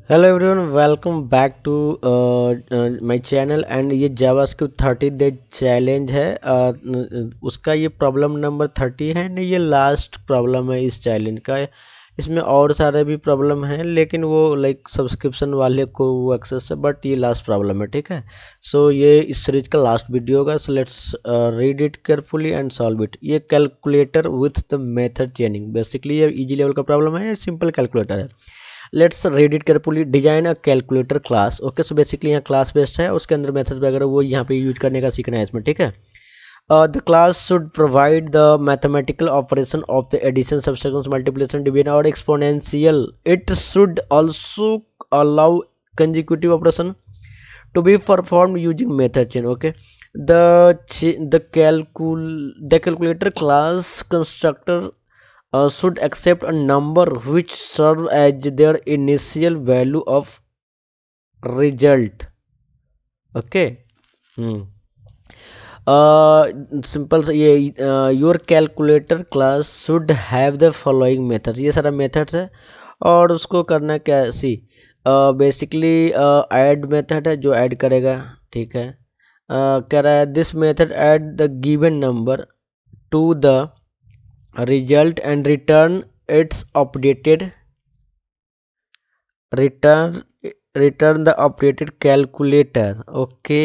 Hello everyone, welcome back to my channel. And ये JavaScript 30 day challenge है। उसका ये प्रॉब्लम नंबर 30 है ना। ये लास्ट प्रॉब्लम है इस चैलेंज का। इसमें और सारे भी प्रॉब्लम हैं, लेकिन वो लाइक सब्सक्रिप्शन वाले को वो एक्सेस है, बट ये लास्ट प्रॉब्लम है। ठीक है, सो ये इस सीरीज का लास्ट वीडियो होगा। So let's read it carefully and solve it. ये calculator with the method chaining, basically ये इजी लेवल का प्रॉब्लम है। ये सिंपल कैलकुलेटर है। Let's read it carefully. Design a calculator class. Okay, so basically यहाँ class based है, उसके अंदर मेथड्स वगैरह वो यहाँ पे यूज करने का सीखना है इसमें। ठीक है, the class should provide the mathematical operation of the addition, subtraction, multiplication, division or exponential. It should also allow consecutive operation to be performed using method chain. Okay, the calculator class constructor should accept a number which serve as their initial value of result. Okay. hmm. Simple से ये your calculator class should have the following methods. ये सारा methods है और उसको करना क्या see basically add method है जो ऐड करेगा। ठीक है, कह रहा है this method add the given number to the result and return return the updated calculator. Okay,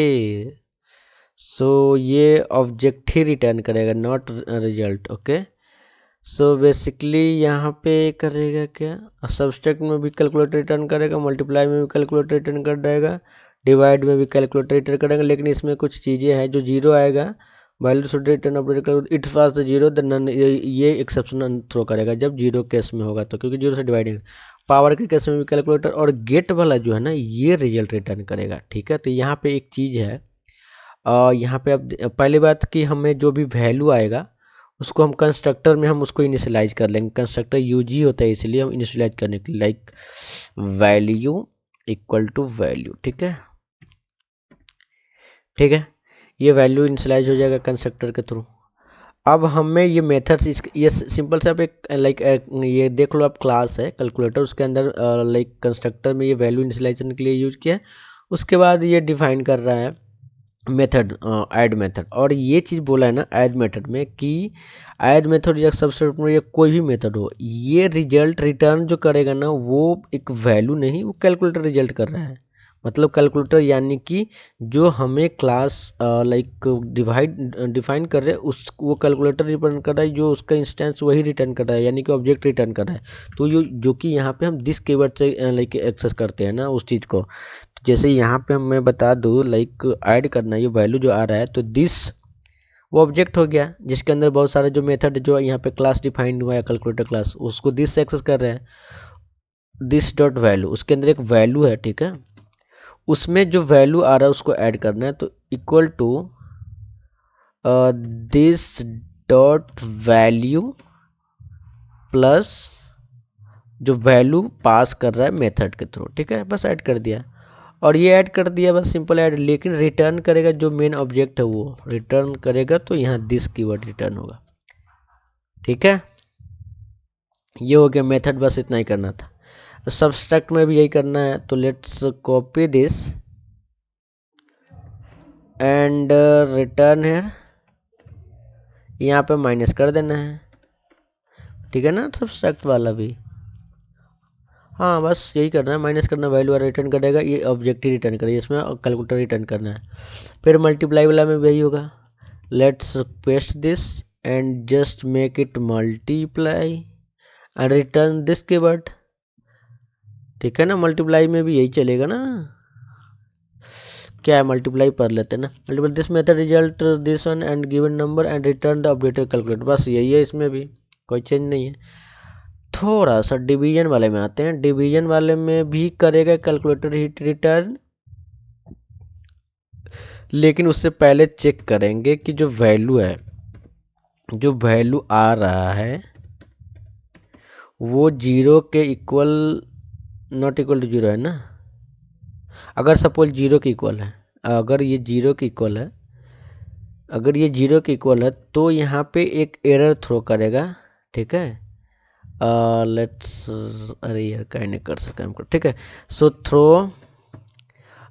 so ये ऑब्जेक्ट ही रिटर्न करेगा, not result. Okay, so basically यहाँ पे करेगा क्या, सब्सट्रैक्ट में भी कैलकुलेटर रिटर्न करेगा, मल्टीप्लाई में भी कैलकुलेटर रिटर्न कर देगा, डिवाइड में भी कैलकुलेटर रिटर्न करेगा। लेकिन इसमें कुछ चीज़ें हैं, जो जीरो आएगा value should return operator it pass the zero the none, ये एक्सेप्शन थ्रो करेगा जब जीरो केस में होगा, तो क्योंकि जीरो से डिवाइडिंग। पावर के केस में भी कैलकुलेटर, और गेट वाला जो है ना ये रिजल्ट रिटर्न करेगा। ठीक है, तो यहाँ पे एक चीज़ है, यहाँ पे अब पहली बात कि हमें जो भी वैल्यू आएगा उसको हम कंस्ट्रक्टर में हम उसको इनिशियलाइज कर लेंगे। कंस्ट्रक्टर यूज ही होता है, इसलिए हम इनिशियलाइज करने के लिए like value equal to value. ठीक है, ठीक है, ये वैल्यू इनिशियलाइज हो जाएगा कंस्ट्रक्टर के थ्रू। अब हमें ये मेथड्स ये सिंपल से आप एक लाइक ये देख लो, आप क्लास है कैलकुलेटर, उसके अंदर लाइक कंस्ट्रक्टर में ये वैल्यू इनिशियलाइजेशन के लिए यूज किया है। उसके बाद ये डिफाइन कर रहा है मेथड, ऐड मेथड। और ये चीज़ बोला है ना ऐड मेथड में कि ऐड मेथड या सबसेट में या कोई भी मेथड हो, ये रिजल्ट रिटर्न जो करेगा ना वो एक वैल्यू नहीं, वो कैलकुलेटर रिजल्ट कर रहा है। मतलब कैलकुलेटर यानी कि जो हमें क्लास लाइक डिफाइन कर रहे हैं उस वो कैलकुलेटर रिटर्न कर रहा है, जो उसका इंस्टेंस वही रिटर्न कर रहा है, यानी कि ऑब्जेक्ट रिटर्न कर रहा है। तो जो कि यहाँ पे हम दिस कीवर्ड से लाइक एक्सेस करते हैं ना उस चीज़ को। जैसे यहाँ पे मैं बता दूँ लाइक ऐड करना, ये वैल्यू जो आ रहा है तो दिस वो ऑब्जेक्ट हो गया, जिसके अंदर बहुत सारे जो मेथड जो यहाँ पे क्लास डिफाइंड हुआ है कैलकुलेटर क्लास, उसको दिस से एक्सेस कर रहे हैं। दिस डॉट वैल्यू, उसके अंदर एक वैल्यू है। ठीक है, उसमें जो वैल्यू आ रहा है उसको ऐड करना है, तो equal to this dot value plus जो वैल्यू पास कर रहा है मेथड के थ्रू। ठीक है, बस ऐड कर दिया, और ये ऐड कर दिया, बस सिंपल ऐड। लेकिन रिटर्न करेगा जो मेन ऑब्जेक्ट है वो रिटर्न करेगा, तो यहाँ दिस कीवर्ड रिटर्न होगा। ठीक है, ये हो गया मेथड, बस इतना ही करना था। सब्सट्रैक्ट में भी यही करना है, तो let's copy this and return है, यहाँ पे माइनस कर देना है। ठीक है ना, सब्सट्रैक्ट वाला भी, हाँ बस यही करना है, माइनस करना, वैल्यू वाला रिटर्न करेगा, ये ऑब्जेक्ट ही रिटर्न करेगा, इसमें कैलकुलेटर रिटर्न करना है। फिर मल्टीप्लाई वाला में भी यही होगा। Let's paste this and just make it multiply and return this keyword. ठीक है ना, मल्टीप्लाई में भी यही चलेगा ना, क्या है मल्टीप्लाई पढ़ लेते हैं ना। Multiply this method result this one and given number and return the updated calculator, बस यही है, इसमें भी कोई चेंज नहीं है। थोड़ा सा डिवीजन वाले में आते हैं। डिवीजन वाले में भी करेगा कैलकुलेटर हिट रिटर्न, लेकिन उससे पहले चेक करेंगे कि जो वैल्यू है, जो वैल्यू आ रहा है वो जीरो के equal, not equal to zero है ना। अगर सपोज जीरो के इक्वल है, अगर ये जीरो के इक्वल है, अगर ये जीरो के इक्वल है तो यहाँ पे एक एरर थ्रो करेगा। ठीक है, लेट्स, अरे यार कहीं नहीं कर सके हमको, ठीक है। सो थ्रो,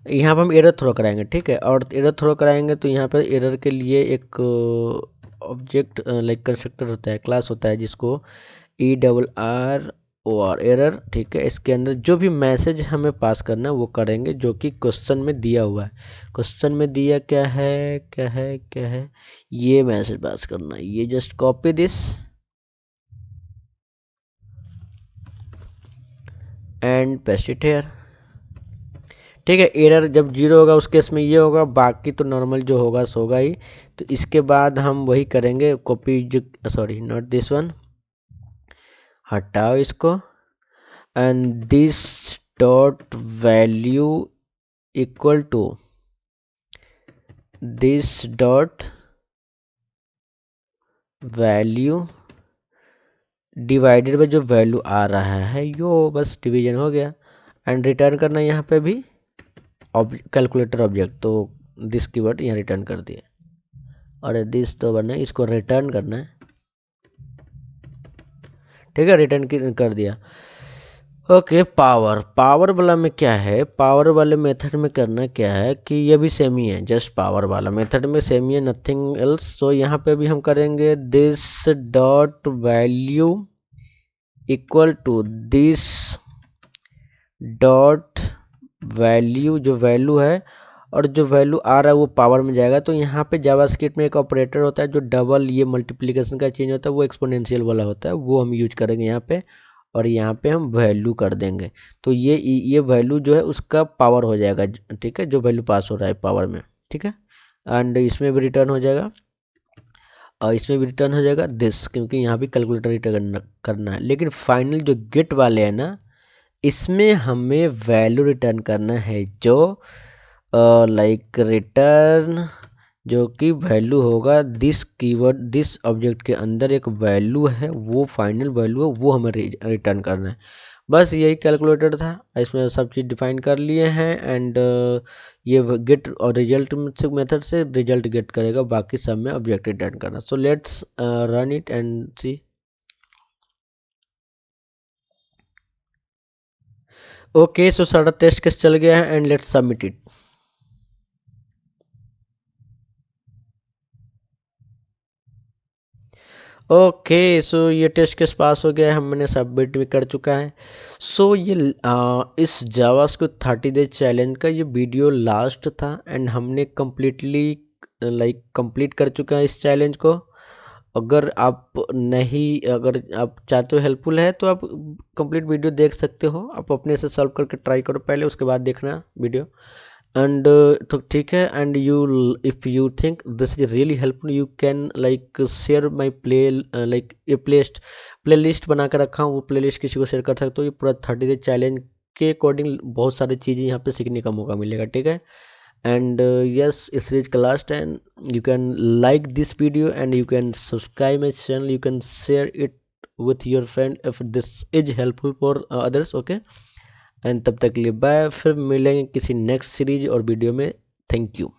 यहाँ पे हम एरर थ्रो कराएंगे, ठीक है। और एरर थ्रो कराएंगे तो यहाँ पे एरर के लिए एक ऑब्जेक्ट लाइक कंस्ट्रक्टर होता है, क्लास होता है, जिसको ERR एरर, ठीक है। इसके अंदर जो भी मैसेज हमें पास करना है वो करेंगे, जो कि क्वेश्चन में दिया हुआ है। क्वेश्चन में दिया क्या है, क्या है, क्या है, ये मैसेज पास करना है। ये just copy this and paste it here, ठीक है। एरर जब जीरो होगा उस केस में ये होगा, बाकी तो नॉर्मल जो होगा सो होगा ही। तो इसके बाद हम वही करेंगे, कॉपी जो, सॉरी नॉट दिस वन, हटाओ इसको, and this dot value equal to this dot value divided by जो वैल्यू आ रहा है, यो बस डिवीजन हो गया। एंड रिटर्न करना है यहाँ पे भी कैलकुलेटर ऑब्जेक्ट, तो दिस कीवर्ड यहाँ रिटर्न कर दिए। और दिस तो बना, इसको रिटर्न करना है, ठीक है। रिटर्न कर दिया। ओके, पावर, पावर वाला में क्या है, पावर वाले मेथड में करना क्या है कि ये भी सेम ही है, जस्ट पावर वाला मेथड में सेम ही है, नथिंग एल्स। तो यहाँ पे भी हम करेंगे this dot value equal to this dot value, जो वैल्यू है और जो वैल्यू आ रहा है वो पावर में जाएगा। तो यहाँ पे जावास्क्रिप्ट में एक ऑपरेटर होता है जो डबल ये मल्टीप्लिकेशन का चेंज होता है, वो एक्सपोनेंशियल वाला होता है, वो हम यूज करेंगे यहाँ पे। और यहाँ पे हम वैल्यू कर देंगे, तो ये वैल्यू जो है उसका पावर हो जाएगा, ठीक है, जो वैल्यू पास हो रहा है पावर में, ठीक है। एंड इसमें भी रिटर्न हो जाएगा, और इसमें भी रिटर्न हो जाएगा दिस, क्योंकि यहाँ भी कैलकुलेटर रिटर्न करना है। लेकिन फाइनल जो गेट वाले हैं ना, इसमें हमें वैल्यू रिटर्न करना है, जो लाइक रिटर्न, जो कि वैल्यू होगा दिस कीवर्ड, दिस ऑब्जेक्ट के अंदर एक वैल्यू है, वो फाइनल वैल्यू है, वो हमें रिटर्न करना है। बस यही कैलकुलेटर था, इसमें सब चीज़ डिफाइन कर लिए हैं। एंड ये गेट और रिजल्ट मेथड से रिजल्ट गेट करेगा, बाकी सब में ऑब्जेक्ट रिटर्न करना। So let's run it and see. Okay, so सारा टेस्ट केस चल गया है and let's submit it. Okay, so ये टेस्ट केस पास हो गया है, हमने सबमिट भी कर चुका है। सो ये इस जावास्क्रिप्ट 30 डे चैलेंज का ये वीडियो लास्ट था, एंड हमने कम्प्लीटली लाइक कंप्लीट कर चुका है इस चैलेंज को। अगर आप नहीं, अगर आप चाहते हो हेल्पफुल है तो आप कंप्लीट वीडियो देख सकते हो, आप अपने से सॉल्व करके ट्राई करो पहले, उसके बाद देखना वीडियो। एंड तो ठीक है, and you, if you think this is really helpful, you can like share my play, like ये प्ले लिस्ट बना कर रखा हूँ, वो प्ले लिस्ट किसी को शेयर कर सकते हो। ये पूरा 30 डे चैलेंज के अकॉर्डिंग बहुत सारी चीज़ें यहाँ पे सीखने का मौका मिलेगा, ठीक है। and yes, it's reached the last, and you can like this video and you can subscribe my channel, you can share it with your friend if this is helpful for others, okay। And तब तक के लिए bye, फिर मिलेंगे किसी next series और video में। Thank you.